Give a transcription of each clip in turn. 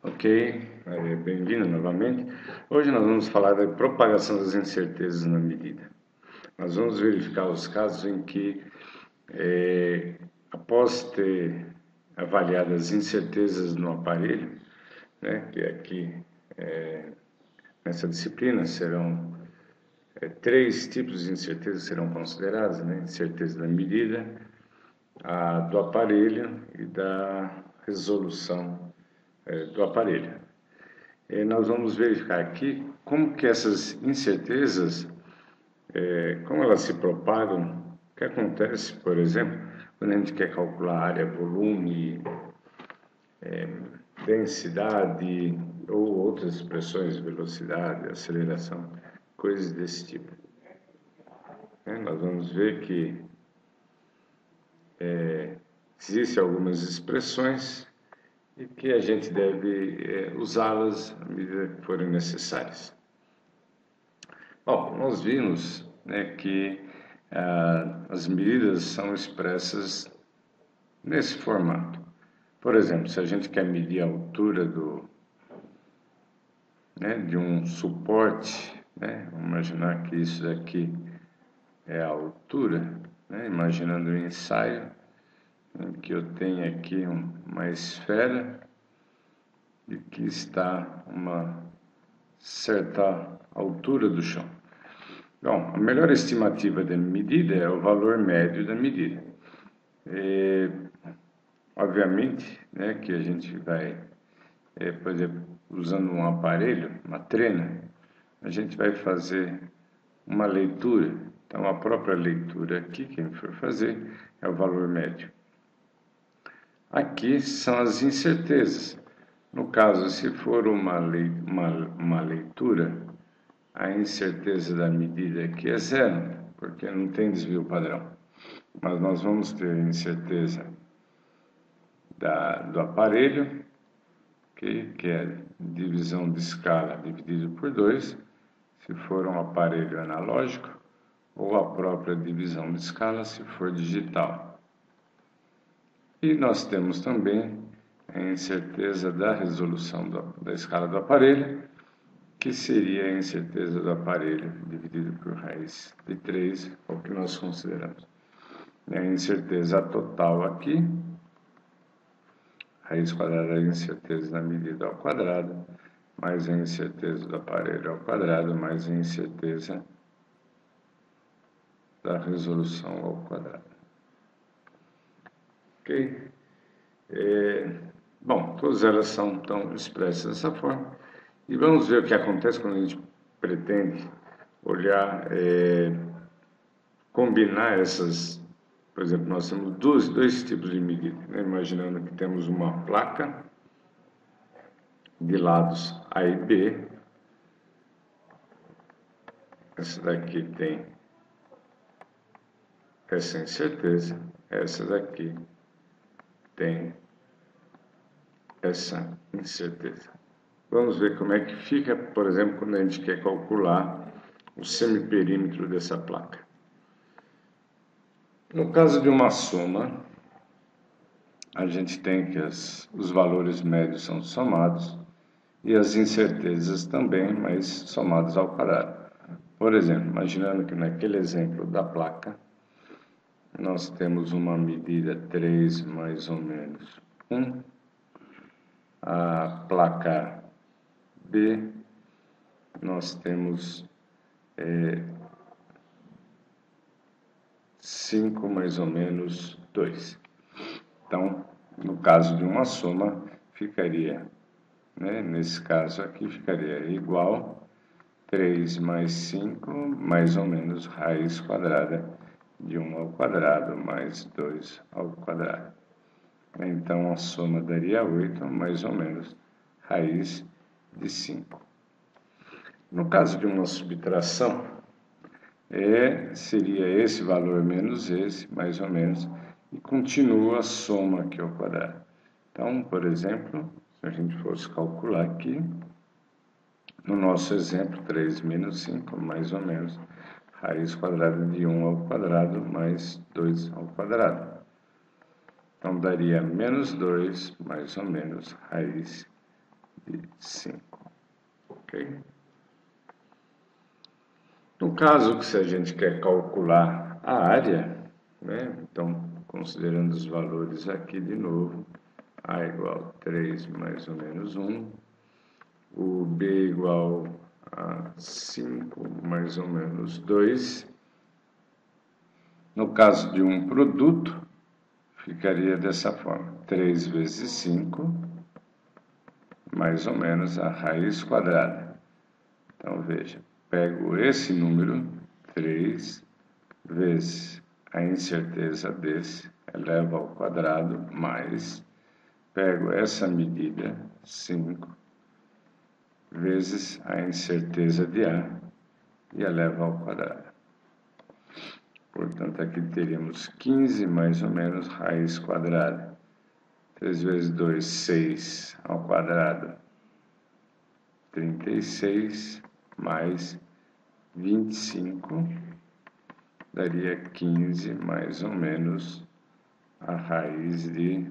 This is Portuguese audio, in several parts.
Ok, bem-vindo novamente. Hoje nós vamos falar da propagação das incertezas na medida. Nós vamos verificar os casos em que, após ter avaliado as incertezas no aparelho, né, que aqui nessa disciplina serão três tipos de incertezas serão consideradas, né? Incerteza da medida, a do aparelho e da resolução do aparelho. Nós vamos verificar aqui como que essas incertezas, como elas se propagam, o que acontece, por exemplo, quando a gente quer calcular área, volume, densidade ou outras expressões, velocidade, aceleração, coisas desse tipo. Nós vamos ver que existem algumas expressões e que a gente deve usá-las à medida que forem necessárias. Bom, nós vimos, né, que as medidas são expressas nesse formato. Por exemplo, se a gente quer medir a altura de um suporte, né, vamos imaginar que isso daqui é a altura, né, imaginando um ensaio em que eu tenho aqui uma esfera e que está uma certa altura do chão. Bom, a melhor estimativa da medida é o valor médio da medida. Obviamente, né, que a gente vai, por exemplo, usando um aparelho, uma trena, a gente vai fazer uma leitura. Então, a própria leitura aqui, quem for fazer, é o valor médio. Aqui são as incertezas. No caso, se for uma leitura, a incerteza da medida aqui é zero, porque não tem desvio padrão. Mas nós vamos ter a incerteza do aparelho, que é divisão de escala dividido por 2, se for um aparelho analógico, ou a própria divisão de escala se for digital. E nós temos também a incerteza da resolução da escala do aparelho, que seria a incerteza do aparelho dividido por raiz de 3, é o que nós consideramos. E a incerteza total aqui, raiz quadrada da incerteza da medida ao quadrado, mais a incerteza do aparelho ao quadrado, mais a incerteza da resolução ao quadrado. Ok? Bom, todas elas são então expressas dessa forma. E vamos ver o que acontece quando a gente pretende olhar, combinar essas. Por exemplo, nós temos dois tipos de medida, né? Imaginando que temos uma placa de lados A e B. Essa daqui tem essa incerteza, essa daqui tem essa incerteza. Vamos ver como é que fica, por exemplo, quando a gente quer calcular o semiperímetro dessa placa. No caso de uma soma, a gente tem que os valores médios são somados e as incertezas também, mas somadas ao quadrado. Por exemplo, imaginando que naquele exemplo da placa, nós temos uma medida 3 mais ou menos 1. A placa B, nós temos 5 mais ou menos 2. Então, no caso de uma soma, ficaria, né, nesse caso aqui, ficaria igual 3 mais 5, mais ou menos raiz quadrada de 1 ao quadrado, mais 2 ao quadrado. Então, a soma daria 8, mais ou menos raiz de 5. No caso de uma subtração, seria esse valor menos esse, mais ou menos, e continua a soma aqui ao quadrado. Então, por exemplo, se a gente fosse calcular aqui, no nosso exemplo, 3 menos 5, mais ou menos, raiz quadrada de 1 ao quadrado, mais 2 ao quadrado. Então, daria menos 2, mais ou menos, raiz de 5. Ok? No caso que se a gente quer calcular a área, né? Então, considerando os valores aqui de novo, A igual a 3 mais ou menos 1, o B igual a 5 mais ou menos 2. No caso de um produto, ficaria dessa forma: 3 vezes 5, mais ou menos a raiz quadrada. Então, veja, pego esse número, 3, vezes a incerteza desse, elevo ao quadrado, mais, pego essa medida, 5, vezes a incerteza de A, e elevo ao quadrado. Portanto, aqui teríamos 15 mais ou menos raiz quadrada. 3 vezes 2, 6 ao quadrado, 36, mais 25, daria 15 mais ou menos a raiz de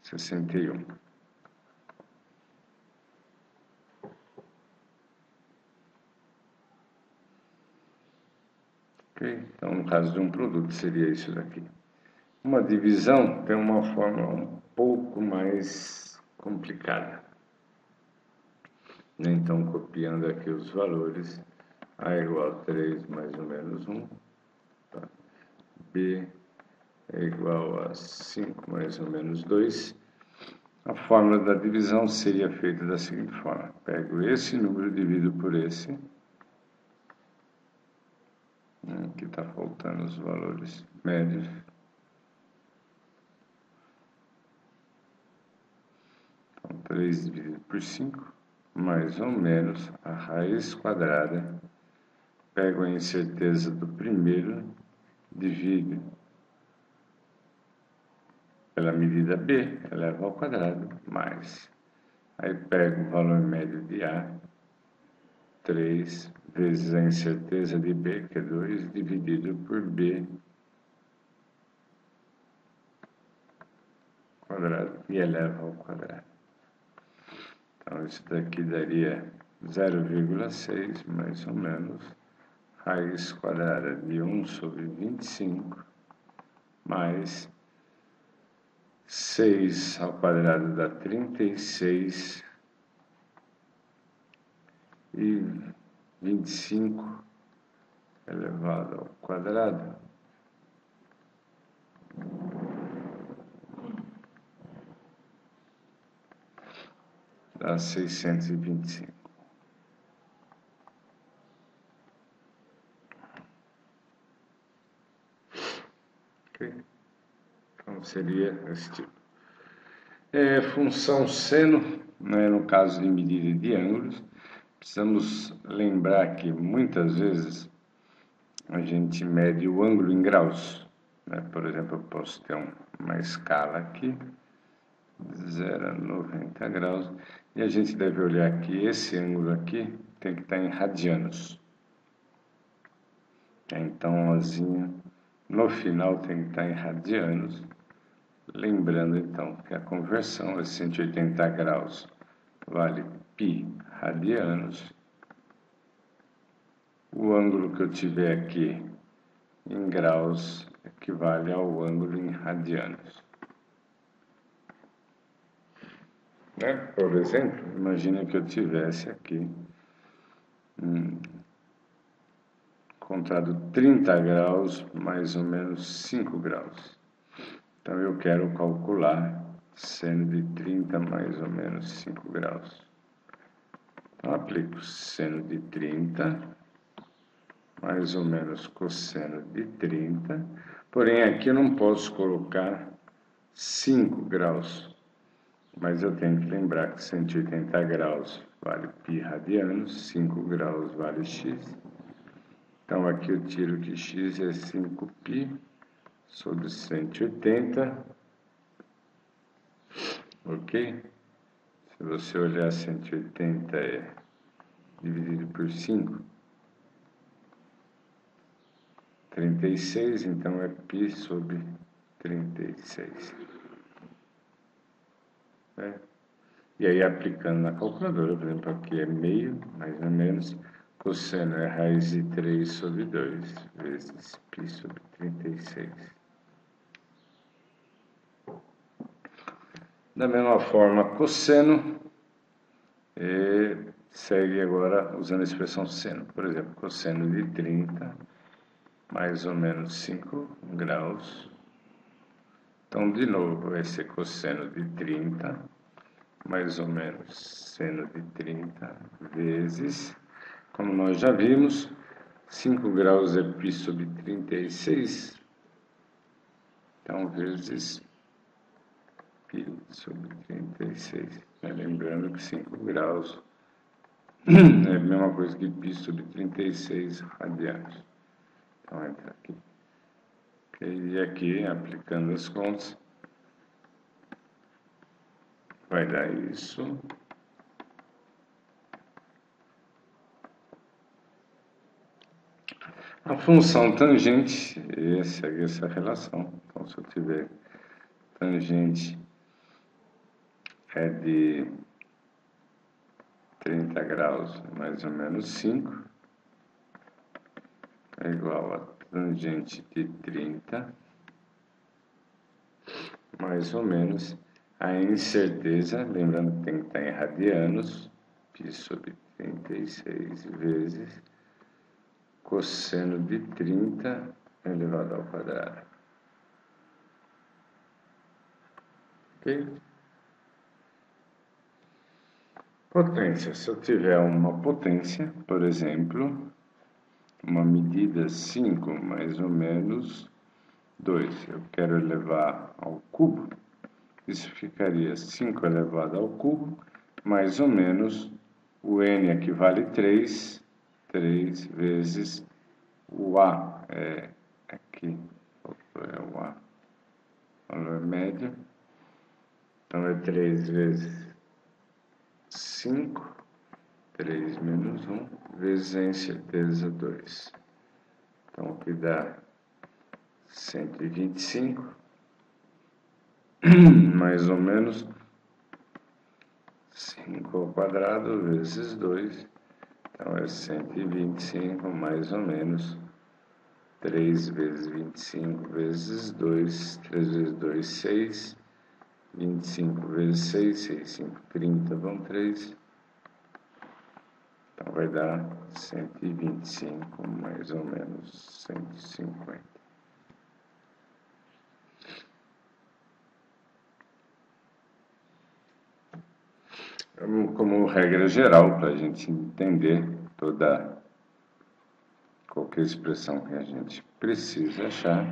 61. Ok? Então, no caso de um produto, seria isso daqui. Uma divisão tem uma forma um pouco mais complicada. Então, copiando aqui os valores, A igual a 3 mais ou menos 1, tá? B é igual a 5 mais ou menos 2. A fórmula da divisão seria feita da seguinte forma: pego esse número, divido por esse. Aqui está faltando os valores médios. Então, 3 dividido por 5, mais ou menos a raiz quadrada. Pego a incerteza do primeiro, divido pela medida B, elevo ao quadrado, mais. Aí pego o valor médio de A, 3 vezes a incerteza de B, que é 2, dividido por B quadrado, e elevo ao quadrado. Então, isso daqui daria 0,6, mais ou menos, raiz quadrada de 1 sobre 25, mais 6 ao quadrado dá 36, e 25 elevado ao quadrado dá 625. Ok? Então seria esse tipo. Função seno, né, no caso de medida de ângulos, precisamos lembrar que muitas vezes a gente mede o ângulo em graus. Né? Por exemplo, eu posso ter uma escala aqui, de 0 a 90 graus, e a gente deve olhar que esse ângulo aqui tem que estar em radianos. Então, ozinho, no final tem que estar em radianos. Lembrando, então, que a conversão é 180 graus, vale π radianos. O ângulo que eu tiver aqui em graus equivale ao ângulo em radianos. Né? Por exemplo, imagine que eu tivesse aqui contado 30 graus, mais ou menos 5 graus. Então, eu quero calcular seno de 30 mais ou menos 5 graus. Então, aplico seno de 30, mais ou menos cosseno de 30. Porém, aqui eu não posso colocar 5 graus. Mas eu tenho que lembrar que 180 graus vale π radianos, 5 graus vale x. Então, aqui eu tiro que x é 5π sobre 180, ok? Se você olhar 180 dividido por 5, 36, então é π sobre 36. Né? E aí, aplicando na calculadora, por exemplo, aqui é meio, mais ou menos, cosseno é raiz de 3 sobre 2, vezes π sobre 36. Da mesma forma, cosseno segue agora usando a expressão seno. Por exemplo, cosseno de 30, mais ou menos 5 graus. Então, de novo, vai ser cosseno de 30, mais ou menos seno de 30, vezes, como nós já vimos, 5 graus é π sobre 36, então, vezes π sobre 36. Lembrando que 5 graus é a mesma coisa que π sobre 36 radianos. Então, entra aqui. E aqui, aplicando as contas, vai dar isso. A função tangente segue essa relação. Então, se eu tiver tangente é de 30 graus, mais ou menos 5, é igual a tangente de 30, mais ou menos a incerteza, lembrando que tem que estar em radianos, π sobre 36 vezes cosseno de 30 elevado ao quadrado. Ok? Potência. Se eu tiver uma potência, por exemplo, uma medida 5 mais ou menos 2, eu quero elevar ao cubo, isso ficaria 5 elevado ao cubo, mais ou menos o n equivale 3 vezes o A, aqui, é o A, valor médio, então é 3 vezes 5, 3 menos 1, vezes a incerteza 2. Então, aqui dá 125, mais ou menos 5 ao quadrado vezes 2, então é 125, mais ou menos 3 vezes 25 vezes 2, 3 vezes 2, 6, 25 vezes 6, 6, 5, 30, vão 3, então vai dar 125, mais ou menos 150. Como regra geral, para a gente entender qualquer expressão que a gente precisa achar,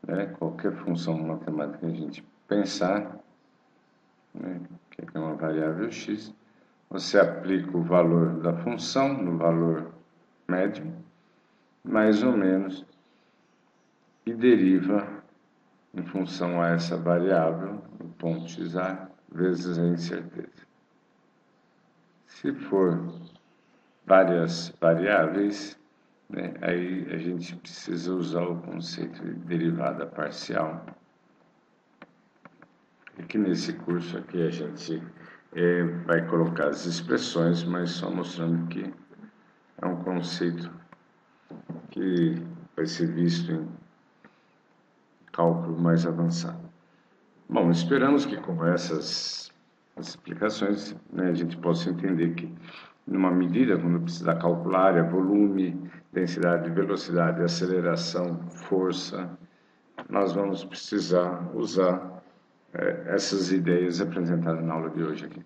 né, qualquer função matemática que a gente pensar, né, que é uma variável x, você aplica o valor da função no valor médio, mais ou menos, e deriva em função a essa variável, o ponto xa, vezes a incerteza. Se for várias variáveis, né, aí a gente precisa usar o conceito de derivada parcial. E que nesse curso aqui a gente vai colocar as expressões, mas só mostrando que é um conceito que vai ser visto em cálculo mais avançado. Bom, esperamos que com essas explicações, né, a gente possa entender que, numa medida, quando precisar calcular área, volume, densidade, velocidade, aceleração, força, nós vamos precisar usar essas ideias apresentadas na aula de hoje aqui.